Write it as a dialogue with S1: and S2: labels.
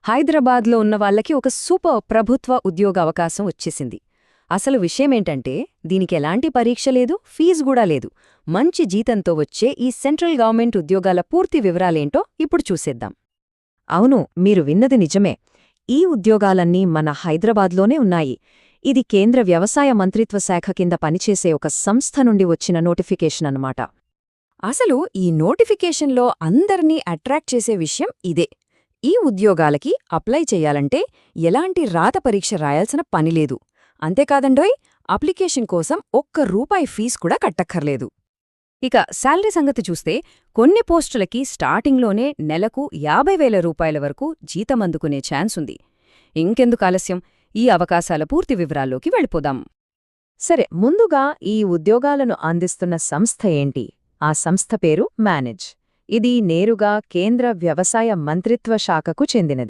S1: హైదరాబాద్లో ఉన్న వాళ్ళకి ఒక సూపర్ ప్రభుత్వ ఉద్యోగ అవకాశం వచ్చేసింది. అసలు విషయమేంటంటే దీనికి ఎలాంటి పరీక్ష లేదు, ఫీజు కూడా లేదు. మంచి జీతంతో వచ్చే ఈ సెంట్రల్ గవర్నమెంట్ ఉద్యోగాల పూర్తి వివరాలేంటో ఇప్పుడు చూసేద్దాం. అవును, మీరు విన్నది నిజమే. ఈ ఉద్యోగాలన్నీ మన హైదరాబాద్లోనే ఉన్నాయి. ఇది కేంద్ర వ్యవసాయ మంత్రిత్వ శాఖ కింద పనిచేసే ఒక సంస్థ నుండి వచ్చిన నోటిఫికేషన్ అన్నమాట. అసలు ఈ నోటిఫికేషన్లో అందర్నీ అట్రాక్ట్ చేసే విషయం ఇదే. ఈ ఉద్యోగాలకి అప్లై చెయ్యాలంటే ఎలాంటి రాత పరీక్ష రాయాల్సిన పనిలేదు. అంతేకాదండోయ్, అప్లికేషన్ కోసం ₹1 ఫీజు కూడా కట్టక్కర్లేదు. ఇక శాలరీ సంగతి చూస్తే కొన్ని పోస్టులకి స్టార్టింగ్లోనే నెలకు ₹50,000 వరకు జీతమందుకునే ఛాన్సుంది. ఇంకెందుకు ఆలస్యం, ఈ అవకాశాల పూర్తి వివరాల్లోకి వెళ్ళిపోదాం. సరే, ముందుగా ఈ ఉద్యోగాలను అందిస్తున్న సంస్థ ఏంటి? ఆ సంస్థ పేరు మేనేజ్. ఇది నేరుగా కేంద్ర వ్యవసాయ మంత్రిత్వ శాఖకు చెందినది.